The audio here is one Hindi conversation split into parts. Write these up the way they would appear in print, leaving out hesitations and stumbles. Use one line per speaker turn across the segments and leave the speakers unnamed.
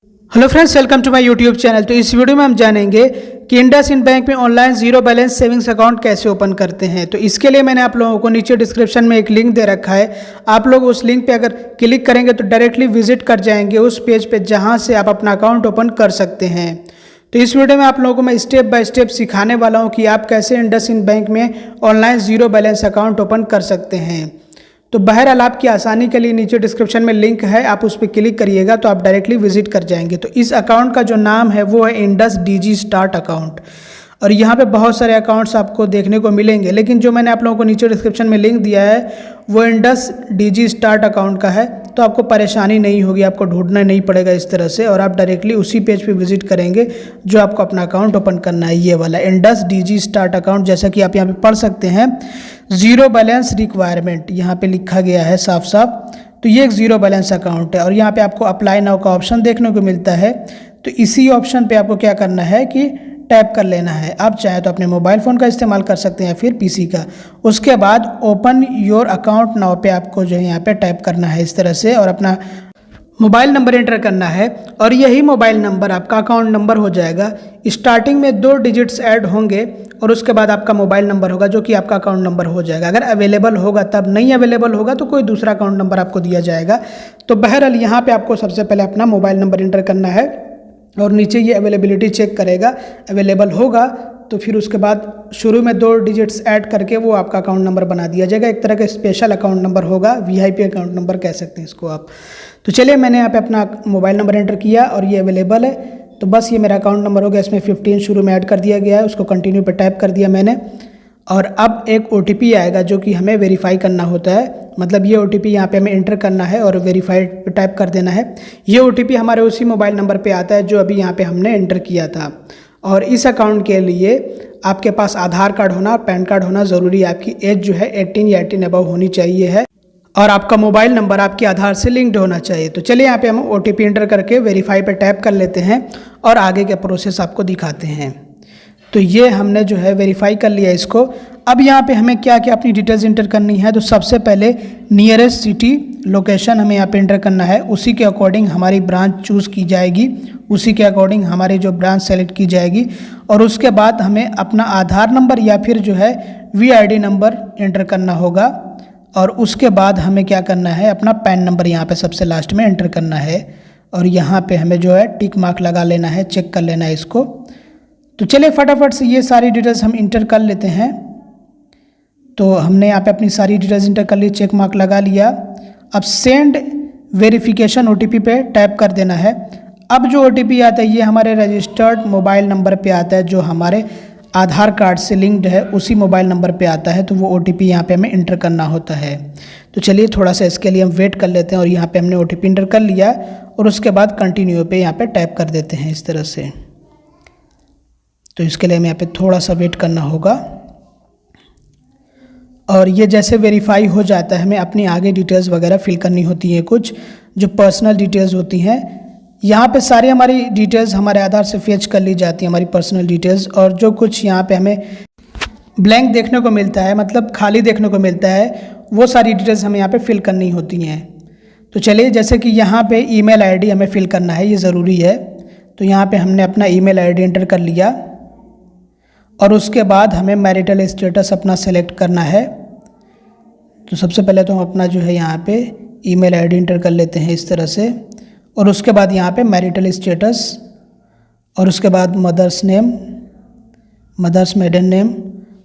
Hello friends, welcome to my YouTube channel. तो इस वीडियो में हम जानेंगे कि इंडसइंड बैंक में online zero balance savings account कैसे ओपन करते हैं। तो इसके लिए मैंने आप लोगों को नीचे डिस्क्रिप्शन में एक लिंक दे रखा है। आप लोग उस लिंक पे अगर क्लिक करेंगे तो डायरेक्टली विजिट कर जाएंगे उस पेज पे जहां से आप अपना अकाउंट ओपन कर सकते हैं। तो इस वीडियो में आप लोगों को मैं स्टेप बाय स्टेप सिखाने वाला हूँ कि आप कैसे इंडसइंड बैंक में online zero balance account open कर सकते हैं। तो बहरहाल आपकी आसानी के लिए नीचे डिस्क्रिप्शन में लिंक है, आप उस पर क्लिक करिएगा तो आप डायरेक्टली विजिट कर जाएंगे। तो इस अकाउंट का जो नाम है वो है इंडस डीजी स्टार्ट अकाउंट, और यहाँ पे बहुत सारे अकाउंट्स आपको देखने को मिलेंगे, लेकिन जो मैंने आप लोगों को नीचे डिस्क्रिप्शन में लिंक दिया है वो इंडस डीजी स्टार्ट अकाउंट का है। तो आपको परेशानी नहीं होगी, आपको ढूंढना नहीं पड़ेगा इस तरह से, और आप डायरेक्टली उसी पेज पे विजिट करेंगे जो आपको अपना अकाउंट ओपन करना है। ये वाला इंडस डीजी स्टार्ट अकाउंट, जैसा कि आप यहाँ पे पढ़ सकते हैं, ज़ीरो बैलेंस रिक्वायरमेंट यहाँ पे लिखा गया है साफ साफ। तो ये एक ज़ीरो बैलेंस अकाउंट है और यहाँ पे आपको अप्लाई नाउ का ऑप्शन देखने को मिलता है। तो इसी ऑप्शन पे आपको क्या करना है कि टैप कर लेना है। आप चाहे तो अपने मोबाइल फ़ोन का इस्तेमाल कर सकते हैं या फिर पीसी का। उसके बाद ओपन योर अकाउंट नाउ पे आपको जो है यहाँ पे टैप करना है इस तरह से, और अपना मोबाइल नंबर एंटर करना है और यही मोबाइल नंबर आपका अकाउंट नंबर हो जाएगा। स्टार्टिंग में 2 डिजिट्स ऐड होंगे और उसके बाद आपका मोबाइल नंबर होगा जो कि आपका अकाउंट नंबर हो जाएगा। अगर अवेलेबल होगा तब, नहीं अवेलेबल होगा तो कोई दूसरा अकाउंट नंबर आपको दिया जाएगा। तो बहरहाल यहाँ पे आपको सबसे पहले अपना मोबाइल नंबर एंटर करना है और नीचे ये अवेलेबिलिटी चेक करेगा, अवेलेबल होगा तो फिर उसके बाद शुरू में 2 डिजिट्स ऐड करके वो आपका अकाउंट नंबर बना दिया जाएगा। एक तरह का स्पेशल अकाउंट नंबर होगा, वीआईपी अकाउंट नंबर कह सकते हैं इसको आप। तो चलिए, मैंने यहाँ पे अपना मोबाइल नंबर एंटर किया और ये अवेलेबल है। तो बस ये मेरा अकाउंट नंबर हो गया, इसमें 15 शुरू में ऐड कर दिया गया है, उसको कंटिन्यू पे टैप कर दिया मैंने। और अब एक OTP आएगा जो कि हमें वेरीफाई करना होता है, मतलब ये OTP यहाँ पे हमें एंटर करना है और वेरीफाइड पे टाइप कर देना है। ये OTP हमारे उसी मोबाइल नंबर पे आता है जो अभी यहाँ पे हमने एंटर किया था। और इस अकाउंट के लिए आपके पास आधार कार्ड होना, पैन कार्ड होना ज़रूरी है। आपकी एज जो है 18 या 18 अबव होनी चाहिए है और आपका मोबाइल नंबर आपके आधार से लिंक्ड होना चाहिए। तो चलिए, यहाँ पे हम OTP एंटर करके वेरीफाई पे टैप कर लेते हैं और आगे के प्रोसेस आपको दिखाते हैं। तो ये हमने जो है वेरीफाई कर लिया इसको। अब यहाँ पे हमें क्या क्या अपनी डिटेल्स इंटर करनी है। तो सबसे पहले नियरेस्ट सिटी लोकेशन हमें यहाँ पे इंटर करना है, उसी के अकॉर्डिंग हमारी ब्रांच चूज़ की जाएगी, उसी के अकॉर्डिंग हमारी जो ब्रांच सेलेक्ट की जाएगी। और उसके बाद हमें अपना आधार नंबर या फिर जो है VID नंबर एंटर करना होगा। और उसके बाद हमें क्या करना है, अपना पैन नंबर यहाँ पे सबसे लास्ट में एंटर करना है और यहाँ पे हमें जो है टिक मार्क लगा लेना है, चेक कर लेना है इसको। तो चलिए फटाफट से ये सारी डिटेल्स हम इंटर कर लेते हैं। तो हमने यहाँ पे अपनी सारी डिटेल्स इंटर कर ली, चेक मार्क लगा लिया। अब सेंड वेरिफिकेशन OTP पे टैप कर देना है। अब जो OTP आता है ये हमारे रजिस्टर्ड मोबाइल नंबर पे आता है जो हमारे आधार कार्ड से लिंक्ड है, उसी मोबाइल नंबर पे आता है। तो वो OTP यहाँ पे हमें इंटर करना होता है। तो चलिए थोड़ा सा इसके लिए हम वेट कर लेते हैं और यहाँ पे हमने OTP इंटर कर लिया और उसके बाद कंटिन्यू पे यहाँ पे टैप कर देते हैं इस तरह से। तो इसके लिए हमें यहाँ पे थोड़ा सा वेट करना होगा और ये जैसे वेरीफाई हो जाता है हमें अपनी आगे डिटेल्स वगैरह फिल करनी होती है, कुछ जो पर्सनल डिटेल्स होती हैं। यहाँ पे सारी हमारी डिटेल्स हमारे आधार से फेच कर ली जाती है, हमारी पर्सनल डिटेल्स। और जो कुछ यहाँ पे हमें ब्लैंक देखने को मिलता है, मतलब खाली देखने को मिलता है, वो सारी डिटेल्स हमें यहाँ पे फिल करनी होती हैं। तो चलिए, जैसे कि यहाँ पे email ID हमें फिल करना है, ये ज़रूरी है। तो यहाँ पे हमने अपना email ID एंटर कर लिया और उसके बाद हमें मैरिटल स्टेटस अपना सेलेक्ट करना है। तो सबसे पहले तो हम अपना जो है यहाँ पे email ID एंटर कर लेते हैं इस तरह से, और उसके बाद यहाँ पे मैरिटल स्टेटस, और उसके बाद mother's name, mother's maiden name,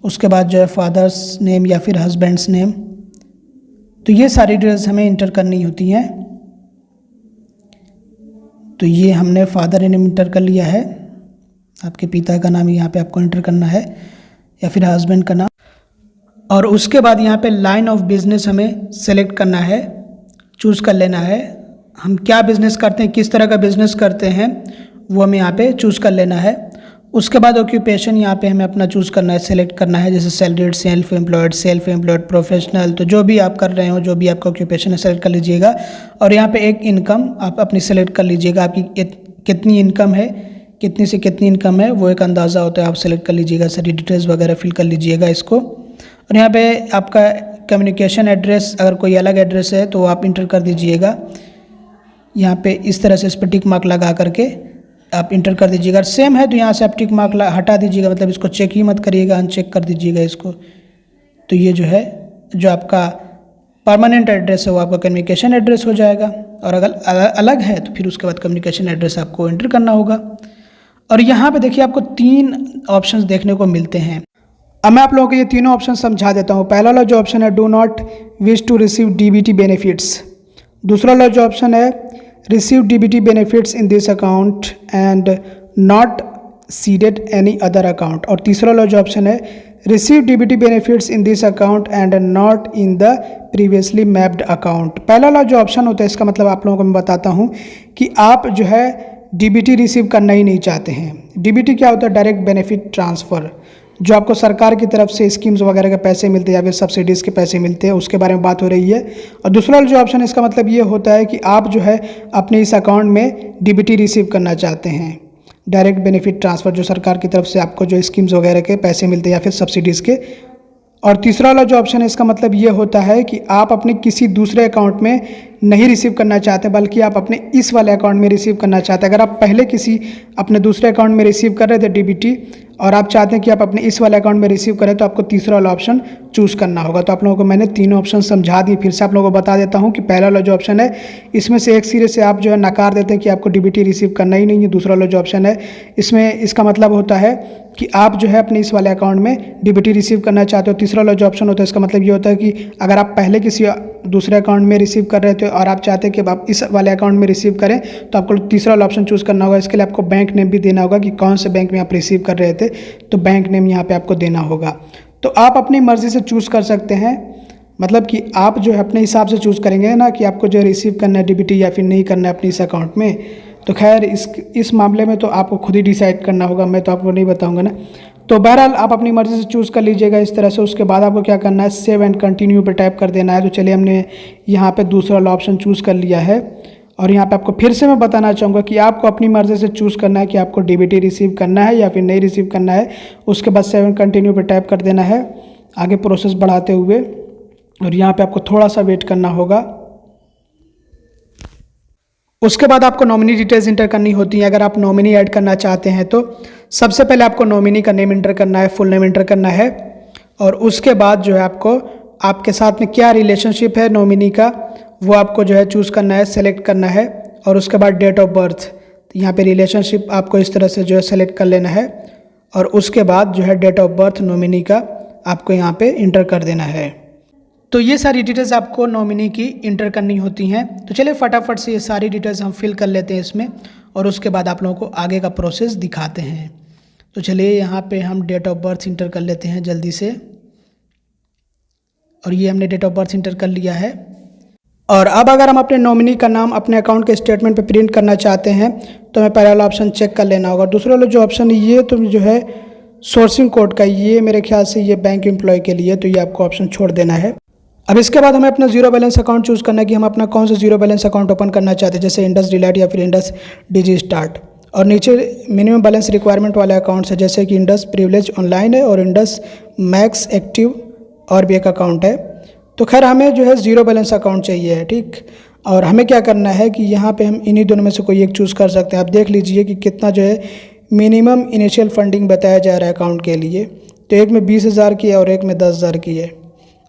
उसके बाद जो है फादर्स नेम या फिर हस्बैंड्स नेम। तो ये सारी डिटेल्स हमें इंटर करनी होती हैं। तो ये हमने फादर नेम इंटर कर लिया है, आपके पिता का नाम यहाँ पे आपको एंटर करना है या फिर हस्बैंड का नाम। और उसके बाद यहाँ पे लाइन ऑफ बिजनेस हमें सेलेक्ट करना है, चूज़ कर लेना है। हम क्या बिज़नेस करते हैं, किस तरह का बिज़नेस करते हैं, वो हमें यहाँ पे चूज़ कर लेना है। उसके बाद ऑक्यूपेशन यहाँ पे हमें अपना चूज़ करना है, सेलेक्ट करना है, जैसे सैलरीड, सेल्फ एम्प्लॉयड, प्रोफेशनल। तो जो भी आप कर रहे हो, जो भी आपका ऑक्यूपेशन है, सेलेक्ट कर लीजिएगा। और यहाँ पे एक इनकम आप अपनी सेलेक्ट कर लीजिएगा, आपकी कितनी इनकम है, कितनी से कितनी इनकम है, वो एक अंदाज़ा होता है, आप सेलेक्ट कर लीजिएगा। सारी डिटेल्स वगैरह फिल कर लीजिएगा इसको। और यहाँ पे आपका कम्युनिकेशन एड्रेस, अगर कोई अलग एड्रेस है तो आप इंटर कर दीजिएगा। यहाँ पे इस तरह से इस पर टिक मार्क लगा करके आप इंटर कर दीजिएगा। अगर सेम है तो यहाँ से आप टिक मार्क हटा दीजिएगा, मतलब इसको चेक ही मत करिएगा, अनचेक कर दीजिएगा इसको। तो ये जो है जो आपका परमानेंट एड्रेस है वो आपका कम्युनिकेशन एड्रेस हो जाएगा, और अगर अलग है तो फिर उसके बाद कम्युनिकेशन एड्रेस आपको एंटर करना होगा। और यहाँ पे देखिए आपको 3 ऑप्शंस देखने को मिलते हैं। अब मैं आप लोगों को ये तीनों ऑप्शन समझा देता हूँ। पहला वाला जो ऑप्शन है do not wish to receive DBT benefits, दूसरा वाला जो ऑप्शन है receive DBT benefits in this account and not seeded any other account, और तीसरा वाला जो ऑप्शन है receive DBT benefits in this account and not in the previously mapped account. पहला वाला जो ऑप्शन होता है इसका मतलब आप लोगों को मैं बताता हूँ कि आप जो है डीबीटी रिसीव करना ही नहीं चाहते हैं। डीबीटी क्या होता है? डायरेक्ट बेनिफिट ट्रांसफ़र, जो आपको सरकार की तरफ से स्कीम्स वगैरह के पैसे मिलते हैं या फिर सब्सिडीज़ के पैसे मिलते हैं, उसके बारे में बात हो रही है। और दूसरा जो ऑप्शन है इसका मतलब ये होता है कि आप जो है अपने इस अकाउंट में डीबीटी रिसीव करना चाहते हैं, डायरेक्ट बेनिफिट ट्रांसफ़र, जो सरकार की तरफ से आपको जो स्कीम्स वगैरह के पैसे मिलते हैं या फिर सब्सिडीज़ के। और तीसरा वाला जो ऑप्शन है इसका मतलब ये होता है कि आप अपने किसी दूसरे अकाउंट में नहीं रिसीव करना चाहते, बल्कि आप अपने इस वाले अकाउंट में रिसीव करना चाहते हैं। अगर आप पहले किसी अपने दूसरे अकाउंट में रिसीव कर रहे थे डीबीटी और आप चाहते हैं कि आप अपने इस वाले अकाउंट में रिसीव करें, तो आपको तीसरा वाला ऑप्शन चूज़ करना होगा। तो आप लोगों को मैंने तीनों ऑप्शन समझा दिए, फिर से आप लोगों को बता देता हूँ कि पहला वाला जो ऑप्शन है इसमें से एक सिरे से आप जो है नकार देते हैं कि आपको डीबीटी रिसीव करना ही नहीं है। दूसरा वाला जो ऑप्शन है इसमें इसका मतलब होता है कि आप जो है अपने इस वाले अकाउंट में डीबीटी रिसीव करना चाहते हो। तीसरा वाला जो ऑप्शन होता है इसका मतलब ये होता है कि अगर आप पहले किसी दूसरे अकाउंट में रिसीव कर रहे थे और आप चाहते हैं कि आप इस वाले अकाउंट में रिसीव करें, तो आपको तीसरा वाला ऑप्शन चूज़ करना होगा। इसके लिए आपको बैंक नेम भी देना होगा कि कौन से बैंक में आप रिसीव कर रहे थे, तो बैंक नेम यहाँ पे आपको देना होगा। तो आप अपनी मर्ज़ी से चूज़ कर सकते हैं, मतलब कि आप जो है अपने हिसाब से चूज़ करेंगे ना कि आपको जो रिसीव करना है डीबीटी या फिर नहीं करना है अपने इस अकाउंट में। तो खैर इस मामले में तो आपको खुद ही डिसाइड करना होगा, मैं तो आपको नहीं बताऊँगा ना। तो बहरहाल आप अपनी मर्ज़ी से चूज़ कर लीजिएगा इस तरह से। उसके बाद आपको क्या करना है, सेव एंड कंटिन्यू पे टैप कर देना है। तो चलिए हमने यहाँ पे दूसरा वाला ऑप्शन चूज़ कर लिया है, और यहाँ पे आपको फिर से मैं बताना चाहूँगा कि आपको अपनी मर्ज़ी से चूज़ करना है कि आपको डीबीटी रिसीव करना है या फिर नहीं रिसीव करना है। उसके बाद सेव एंड कंटिन्यू पे टैप कर देना है आगे प्रोसेस बढ़ाते हुए, और यहाँ पर आपको थोड़ा सा वेट करना होगा। उसके बाद आपको नॉमिनी डिटेल्स इंटर करनी होती हैं। अगर आप नॉमिनी ऐड करना चाहते हैं तो सबसे पहले आपको नॉमिनी का नेम इंटर करना है, फुल नेम इंटर करना है, और उसके बाद जो है आपको आपके साथ में क्या रिलेशनशिप है नॉमिनी का वो आपको जो है चूज़ करना है, सेलेक्ट करना है। और उसके बाद डेट ऑफ बर्थ, यहाँ पे रिलेशनशिप आपको इस तरह से जो है सेलेक्ट कर लेना है, और उसके बाद जो है डेट ऑफ बर्थ नॉमिनी का आपको यहाँ पे इंटर कर देना है। तो ये सारी डिटेल्स आपको नॉमिनी की इंटर करनी होती हैं। तो चलिए फटाफट से ये सारी डिटेल्स हम फिल कर लेते हैं इसमें, और उसके बाद आप लोगों को आगे का प्रोसेस दिखाते हैं। तो चलिए यहाँ पे हम डेट ऑफ बर्थ इंटर कर लेते हैं जल्दी से, और ये हमने डेट ऑफ बर्थ इंटर कर लिया है। और अब अगर हम अपने नॉमिनी का नाम अपने अकाउंट के स्टेटमेंट पे प्रिंट करना चाहते हैं तो हमें पहला वाला ऑप्शन चेक कर लेना होगा। दूसरा वाला जो ऑप्शन है ये तो जो है सोर्सिंग कोड का, ये मेरे ख्याल से ये बैंक एम्प्लॉय के लिए, तो ये आपको ऑप्शन छोड़ देना है। अब इसके बाद हमें अपना जीरो बैलेंस अकाउंट चूज़ करना है कि हम अपना कौन सा जीरो बैलेंस अकाउंट ओपन करना चाहते हैं, जैसे इंडस डिलाइट या फिर इंडस डीजी स्टार्ट। और नीचे मिनिमम बैलेंस रिक्वायरमेंट वाले अकाउंट्स है, जैसे कि इंडस प्रिविलेज ऑनलाइन है और इंडस मैक्स एक्टिव और भी एक अकाउंट है। तो खैर हमें जो है ज़ीरो बैलेंस अकाउंट चाहिए है, ठीक। और हमें क्या करना है कि यहाँ पे हम इन्हीं दोनों में से कोई एक चूज़ कर सकते हैं। आप देख लीजिए कि कितना जो है मिनिमम इनिशियल फंडिंग बताया जा रहा है अकाउंट के लिए। तो एक में 20,000 की है और एक में 10,000 की है,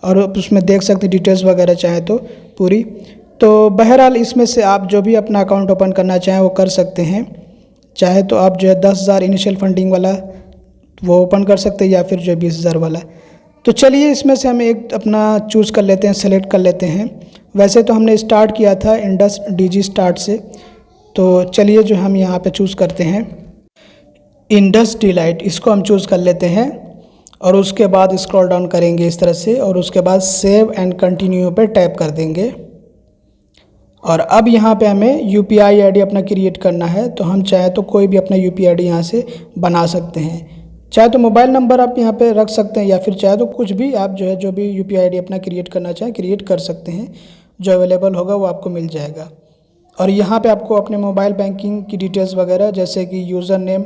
और उसमें देख सकते हैं डिटेल्स वगैरह चाहे तो पूरी। तो बहरहाल इसमें से आप जो भी अपना अकाउंट ओपन करना चाहें वो कर सकते हैं। चाहे तो आप जो है 10,000 इनिशियल फंडिंग वाला वो ओपन कर सकते हैं, या फिर जो 20,000 वाला। तो चलिए इसमें से हम एक अपना चूज़ कर लेते हैं, सेलेक्ट कर लेते हैं। वैसे तो हमने स्टार्ट किया था इंडस डीजी स्टार्ट से, तो चलिए जो हम यहाँ पे चूज़ करते हैं इंडस डिलाइट, इसको हम चूज़ कर लेते हैं। और उसके बाद स्क्रॉल डाउन करेंगे इस तरह से, और उसके बाद सेव एंड कंटिन्यू पे टैप कर देंगे। और अब यहाँ पे हमें यूपीआई आईडी अपना क्रिएट करना है। तो हम चाहे तो कोई भी अपना यूपीआई आईडी यहाँ से बना सकते हैं। चाहे तो मोबाइल नंबर आप यहाँ पे रख सकते हैं, या फिर चाहे तो कुछ भी आप जो है जो भी यूपीआई आईडी अपना क्रिएट करना चाहें क्रिएट कर सकते हैं। जो अवेलेबल होगा वो आपको मिल जाएगा। और यहाँ पे आपको अपने मोबाइल बैंकिंग की डिटेल्स वगैरह, जैसे कि यूज़र नेम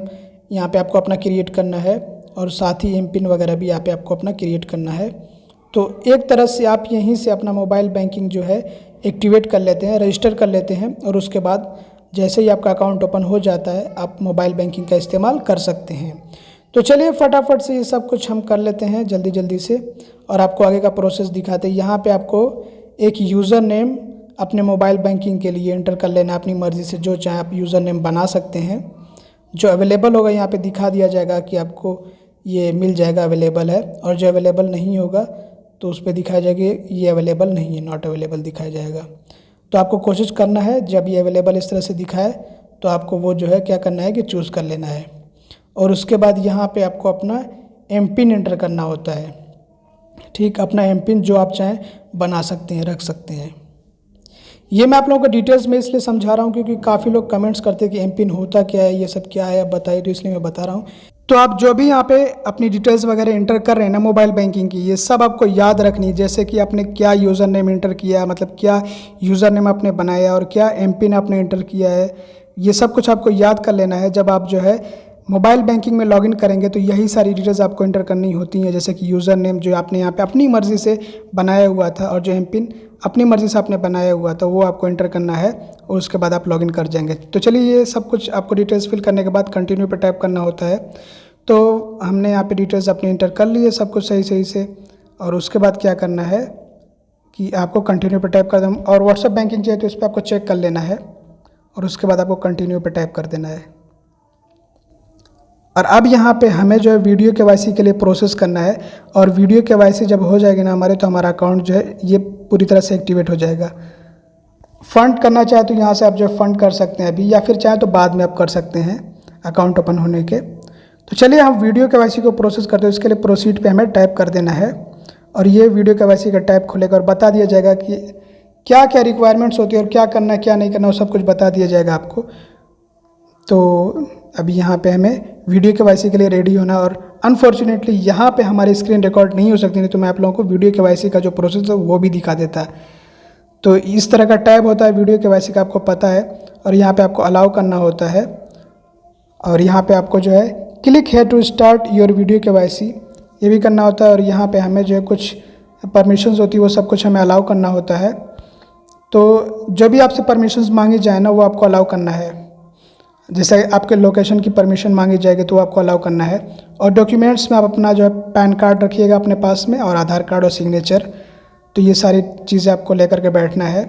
यहाँ पे आपको अपना क्रिएट करना है, और साथ ही एम पिन वगैरह भी यहाँ पे आपको अपना क्रिएट करना है। तो एक तरह से आप यहीं से अपना मोबाइल बैंकिंग जो है एक्टिवेट कर लेते हैं, रजिस्टर कर लेते हैं और उसके बाद जैसे ही आपका अकाउंट ओपन हो जाता है आप मोबाइल बैंकिंग का इस्तेमाल कर सकते हैं। तो चलिए फटाफट से ये सब कुछ हम कर लेते हैं जल्दी जल्दी से और आपको आगे का प्रोसेस दिखाते हैं। यहाँ पे आपको एक यूज़र नेम अपने मोबाइल बैंकिंग के लिए एंटर कर लेना, अपनी मर्ज़ी से जो चाहे आप यूज़र नेम बना सकते हैं। जो अवेलेबल होगा यहाँ पे दिखा दिया जाएगा कि आपको ये मिल जाएगा, अवेलेबल है, और जो अवेलेबल नहीं होगा तो उस पर दिखाया जाएगा ये अवेलेबल नहीं है, नॉट अवेलेबल दिखाया जाएगा। तो आपको कोशिश करना है जब ये अवेलेबल इस तरह से दिखाए तो आपको वो जो है क्या करना है कि चूज़ कर लेना है और उसके बाद यहाँ पे आपको अपना एम पिन एंटर करना होता है। ठीक, अपना एम पिन जो आप चाहें बना सकते हैं, रख सकते हैं। ये मैं आप लोगों को डिटेल्स में इसलिए समझा रहा हूँ क्योंकि काफ़ी लोग कमेंट्स करते हैं कि एम पिन होता क्या है, ये सब क्या है, आप बताइए, तो इसलिए मैं बता रहा हूँ। तो आप जो भी यहाँ पे अपनी डिटेल्स वगैरह इंटर कर रहे हैं ना मोबाइल बैंकिंग की, ये सब आपको याद रखनी है। जैसे कि आपने क्या यूज़र नेम इंटर किया, मतलब क्या यूज़र नेम आपने बनाया और क्या एम पिन आपने इंटर किया है, ये सब कुछ आपको याद कर लेना है। जब आप जो है मोबाइल बैंकिंग में लॉगिन करेंगे तो यही सारी डिटेल्स आपको इंटर करनी होती हैं, जैसे कि यूज़र नेम जो आपने यहाँ पे अपनी मर्ज़ी से बनाया हुआ था और जो एम पिन अपनी मर्ज़ी से आपने बनाया हुआ था वो आपको इंटर करना है और उसके बाद आप लॉगिन कर जाएंगे। तो चलिए ये सब कुछ आपको डिटेल्स फिल करने के बाद कंटिन्यू पे टैप करना होता है। तो हमने यहाँ पे डिटेल्स अपनी इंटर कर ली है सब कुछ सही से, और उसके बाद क्या करना है कि आपको कंटिन्यू पे टैप कर दें, और व्हाट्सएप बैंकिंग चाहिए तो इस पर आपको चेक कर लेना है और उसके बाद आपको कंटिन्यू पे टैप कर देना है। और अब यहाँ पे हमें जो है वीडियो केवाईसी के लिए प्रोसेस करना है, और वीडियो केवाईसी जब हो जाएगी ना हमारे, तो हमारा अकाउंट जो है ये पूरी तरह से एक्टिवेट हो जाएगा। फ़ंड करना चाहे तो यहाँ से आप जो फंड कर सकते हैं अभी, या फिर चाहे तो बाद में आप कर सकते हैं अकाउंट ओपन होने के। तो चलिए हम वीडियो केवाईसी को प्रोसेस करते हैं। इसके लिए प्रोसीड पे हमें टाइप कर देना है और ये वीडियो केवाईसी का टैब खुलेगा और बता दिया जाएगा कि क्या क्या रिक्वायरमेंट्स होती है और क्या करना है क्या नहीं करना, वो सब कुछ बता दिया जाएगा आपको। तो अभी यहाँ पे हमें वीडियो केवाईसी के लिए रेडी होना, और अनफॉर्चुनेटली यहाँ पे हमारी स्क्रीन रिकॉर्ड नहीं हो सकती, नहीं तो मैं आप लोगों को वीडियो केवाईसी का जो प्रोसेस है वो भी दिखा देता। तो इस तरह का टैब होता है वीडियो केवाईसी का, आपको पता है, और यहाँ पे आपको अलाउ करना होता है और यहाँ पे आपको जो है click here to start your video KYC ये भी करना होता है, और यहाँ पे हमें जो है कुछ परमिशंस होती है वो सब कुछ हमें अलाउ करना होता है। तो जो भी आपसे परमिशंस मांगी जाए ना वो आपको अलाउ करना है। जैसे आपके लोकेशन की परमिशन मांगी जाएगी तो आपको अलाउ करना है, और डॉक्यूमेंट्स में आप अपना जो है पैन कार्ड रखिएगा अपने पास में, और आधार कार्ड और सिग्नेचर, तो ये सारी चीज़ें आपको लेकर के बैठना है।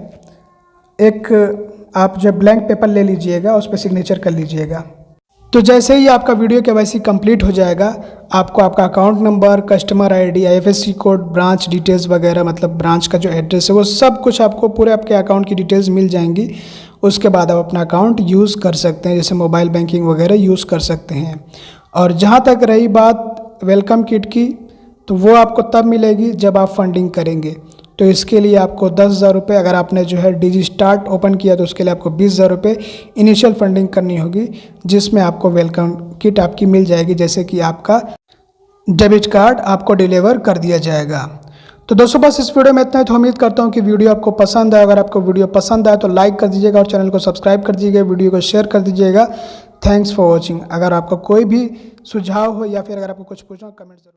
एक आप जो ब्लैंक पेपर ले लीजिएगा, उस पर सिग्नेचर कर लीजिएगा। तो जैसे ही आपका वीडियो केवाईसी कंप्लीट हो जाएगा, आपको आपका account number, customer ID, IFSC code, branch details वगैरह, मतलब ब्रांच का जो एड्रेस है वो सब कुछ आपको पूरे आपके अकाउंट की डिटेल्स मिल जाएंगी। उसके बाद आप अपना अकाउंट यूज़ कर सकते हैं, जैसे मोबाइल बैंकिंग वगैरह यूज़ कर सकते हैं। और जहाँ तक रही बात वेलकम किट की, तो वो आपको तब मिलेगी जब आप फंडिंग करेंगे। तो इसके लिए आपको 10,000 रुपये, अगर आपने जो है डिजिस्टार्ट ओपन किया तो उसके लिए आपको 20,000 रुपये इनिशियल फंडिंग करनी होगी, जिसमें आपको वेलकम किट आपकी मिल जाएगी, जैसे कि आपका डेबिट कार्ड आपको डिलीवर कर दिया जाएगा। तो दोस्तों बस इस वीडियो में इतना ही। तो उम्मीद करता हूँ कि वीडियो आपको पसंद आए। अगर आपको वीडियो पसंद आए तो लाइक कर दीजिएगा और चैनल को सब्सक्राइब कर दीजिएगा, वीडियो को शेयर कर दीजिएगा। Thanks for watching. अगर आपका कोई भी सुझाव हो या फिर अगर आपको कुछ पूछना हो कमेंट जरूर।